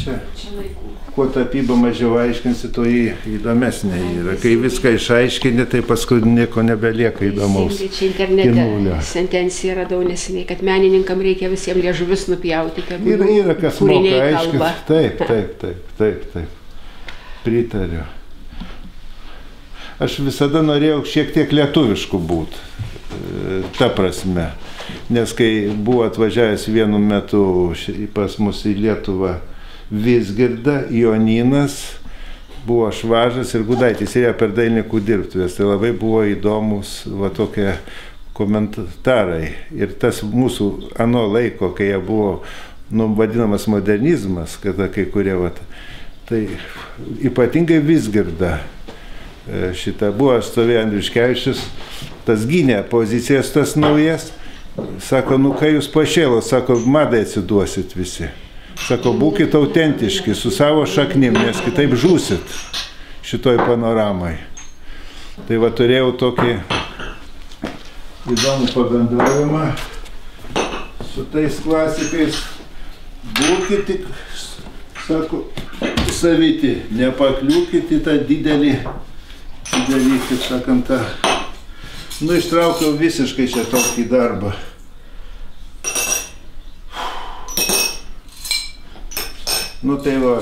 čia kuo tapyba mažiau aiškinsi, to įdomesnė yra. Kai viską išaiškini, tai paskui nieko nebelieka įdomaus. Čia internete sentencija radau neseniai, kad menininkam reikia visiems liežuvis nupjauti. Yra kas moka aiškinti. Taip. Pritariu. Aš visada norėjau šiek tiek lietuviškų būti. Ta prasme. Nes kai buvo atvažiavęs vienu metu pas mus į Lietuvą Vizgirda, Jonynas, buvo Švažas ir Gudaitis, ir jie per dailininkų dirbtuvės. Tai labai buvo įdomus va tokie komentarai. Ir tas mūsų ano laiko, kai jie buvo vadinamas modernizmas, kada kai kurie, tai ypatingai Vizgirda šitą buvo, stovėjo Andriuškevičius, tas gynė pozicijas tas naujas. Sako, kai jūs pašėlos, sako, madai atsiduosit visi. Sako, būkit autentiški su savo šaknim, nes kitaip žūsit šitoj panoramai. Tai va turėjau tokį įdomų pabendravimą su tais klasikais. Būkit tik, sako, saviti, nepakliūkit į tą didelį, kaip sakant, tą. Ištraukiau visiškai čia tokį darbą. Tai va,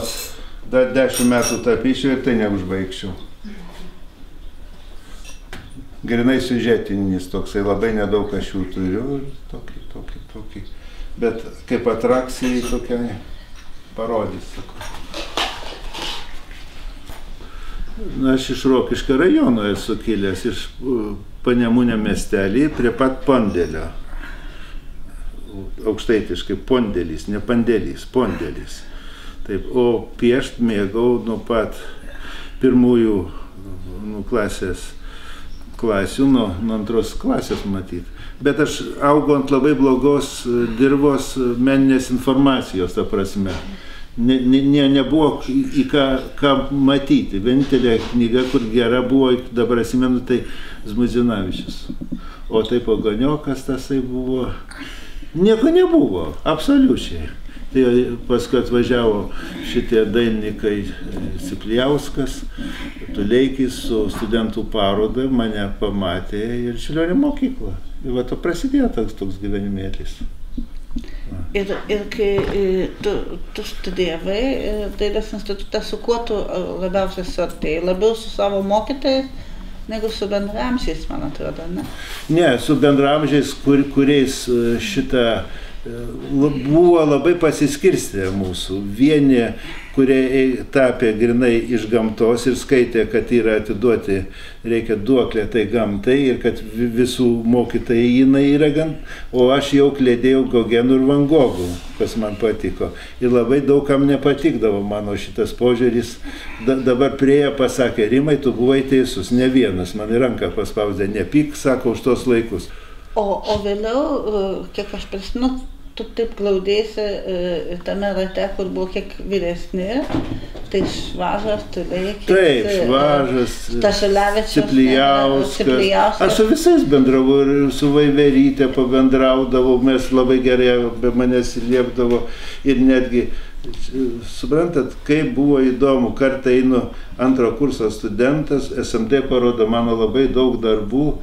dar 10 metų tapyčiau ir tai neužbaigčiau. Grinai siužetinis toksai, labai nedaug aš jų turiu, tokį. Bet kaip atrakcijai tokiai parodys. Aš iš Rokiškio rajono esu kilęs, iš Panemunio miestelį prie pat Pondelio. Aukštaitiškai Pondelis, ne Pandelis, Pondelis. Taip, o piešt mėgau nuo pat pirmųjų klasių, nuo antros klasės matyti. Bet aš augau ant labai blogos dirvos meninės informacijos, ta prasme. Nebuvo į ką matyti. Vienintelė knyga, kur gera buvo, dabar atsimenu, tai Zmuidzinavičius. O tai Pagoniokas tasai buvo. Nieko nebuvo, absoliučiai. Tai paskui atvažiavo šitie dailininkai Ciplijauskas, Tuleikis su studentų paroda, mane pamatė ir Čiurlionio mokyklą. Ir va to prasidėjo toks gyvenimėlis. Ir kai tu studijavai Dailės institutą, su kuo tu labiausiai suartėjai? Labiau su savo mokytojais negu su bendraamžiais, man atrodo, ne? Ne, su bendraamžiais, kuriais šitą buvo labai pasiskirstę mūsų. Vieni, kurie tapė grinai iš gamtos ir skaitė, kad yra atiduoti, reikia duoklę tai gamtai ir kad visų mokytojai jinai yra o aš jau klėdėjau Gogenų ir Van Gogų, kas man patiko. Ir labai daugam nepatikdavo mano šitas požiūris. Dabar priejo pasakė, Rimai, tu buvai teisus, ne vienas, man į ranką paspausdė, nepyk, sako, už tos laikus. O vėliau, kiek aš prisimenu, tu taip glaudėsi tame rate, kur buvo kiek vyresni, tai Švažas, Tuleikis. Taip, Švažas, Ciplijauskas. Aš su visais bendravau ir su Vaiveryte pabendraudavau, mes labai gerai be manęs liepdavo ir netgi, suprantat, kaip buvo įdomu, kartą einu antro kurso studentas, SMD parodo mano labai daug darbų,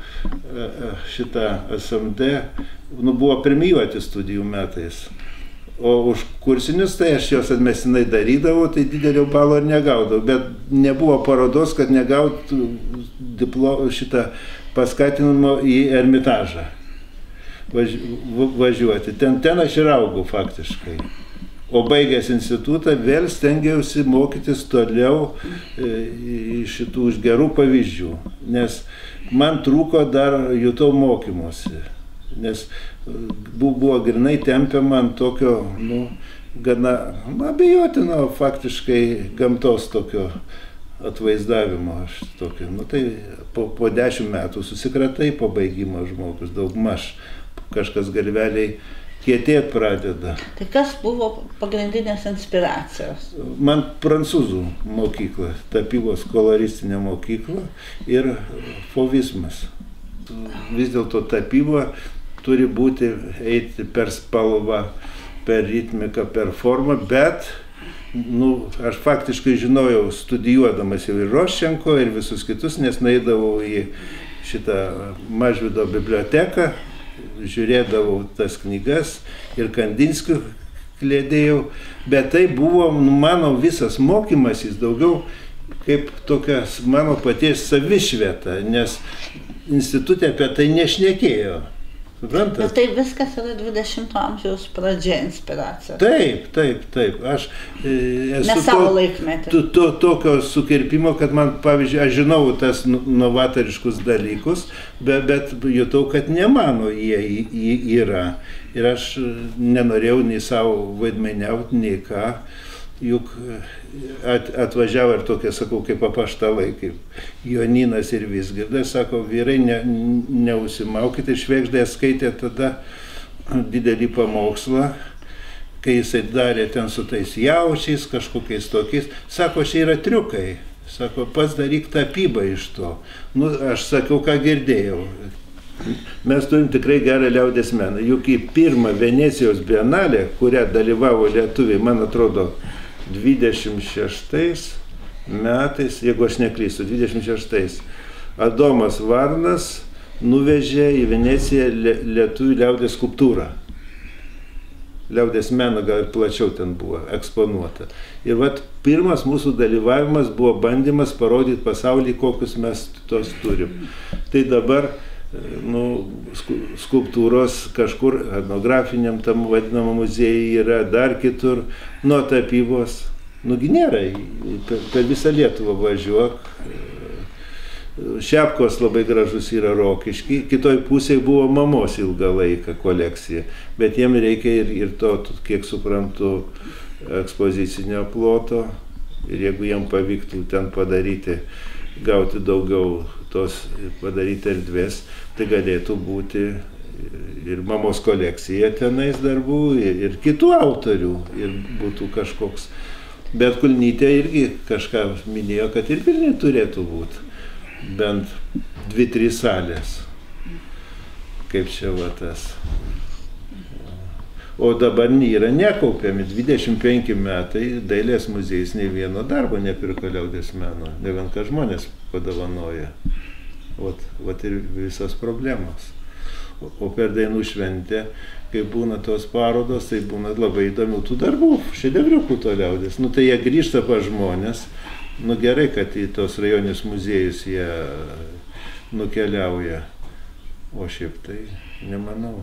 šitą SMD, buvo pirmijuoti studijų metais. O už kursinius, tai aš jos atmestinai darydavau, tai didelio balo ir negaudavau, bet nebuvo parodos, kad negautų šitą paskatinimo į Ermitažą važiuoti. Ten aš ir augau faktiškai. O baigęs institutą vėl stengiausi mokytis toliau iš šitų gerų pavyzdžių, nes man trūko dar jutau mokymosi, nes buvo grinai tempiama ant tokio, gana abejotino faktiškai gamtos tokio atvaizdavimo. Tai po 10 metų susikratai po baigimo žmogus, daugmaž kažkas galveliai kietėt pradeda. Tai kas buvo pagrindinės inspiracijos? Man prancūzų mokykla, tapybos koloristinė mokykla ir fauvizmas. Vis dėlto tapyba turi būti, eiti per spalvą, per ritmiką, per formą, bet aš faktiškai žinojau, studijuodamas jau ir Roščenko, ir visus kitus, nes nueidavau į šitą Mažvydo biblioteką, žiūrėdavau tas knygas ir Kandinskių klėdėjau, bet tai buvo mano visas mokymasis daugiau kaip tokias mano paties savišvieta, nes institutė apie tai nešnekėjo. Suprantat? Bet tai viskas yra 20 amžiaus pradžia inspiracija. Taip. Aš esu savo laikmetį. Tokio sukirpimo, kad man, pavyzdžiui, aš žinau tas novatoriškus dalykus, bet jutau, kad ne mano jie yra. Ir aš nenorėjau nei savo vaidmeniauti, nei ką. Juk atvažiavo ir tokie, sakau, kaip apaštalai, kaip Jonynas ir Vizgirdas, sako, vyrai, neusimaukite, Švėgždė skaitė tada didelį pamokslą, kai jisai darė ten su tais jaučiais, kažkokiais tokiais, sako, čia yra triukai, sako, pats daryk tapybą iš to. Aš sakiau, ką girdėjau. Mes turim tikrai gerą liaudies meną, juk į pirmą Venecijos bienalę, kurią dalyvavo lietuviai, man atrodo, 26 metais, jeigu aš neklystu, 26, Adomas Varnas nuvežė į Veneciją lietuvių liaudies skulptūrą. Liaudies meno gal ir plačiau ten buvo eksponuota. Ir vat pirmas mūsų dalyvavimas buvo bandymas parodyti pasaulį, kokius mes tos turim. Tai dabar skulptūros kažkur etnografiniam tam vadinamam muziejui yra, dar kitur, nuo tapybos, gi nėra, per visą Lietuvą važiuok. Šepkos labai gražus yra Rokišky, kitoj pusėje buvo mamos ilgą laiką kolekcija, bet jiem reikia ir to, kiek suprantu, ekspozicinio ploto, ir jeigu jiem pavyktų ten padaryti, gauti daugiau tos padaryti erdvės, tai galėtų būti ir mamos kolekcija tenais darbų, ir kitų autorių, ir būtų kažkoks. Bet Kulnytė irgi kažką minėjo, kad ir Vilniuje turėtų būti bent 2-3 salės, kaip čia va tas. O dabar yra nekaupiami 25 metai, dailės muziejus nei vieno darbo nepirko liaudies meno, ne vien ką žmonės padovanoja. Vat ir visas problemos. O per dainų šventę, kai būna tos parodos, tai būna labai įdomių tų darbų, šedevriukų to liaudės. Tai jie grįžta pas žmonės, gerai, kad į tos rajoninius muziejus jie nukeliauja. O šiaip tai nemanau.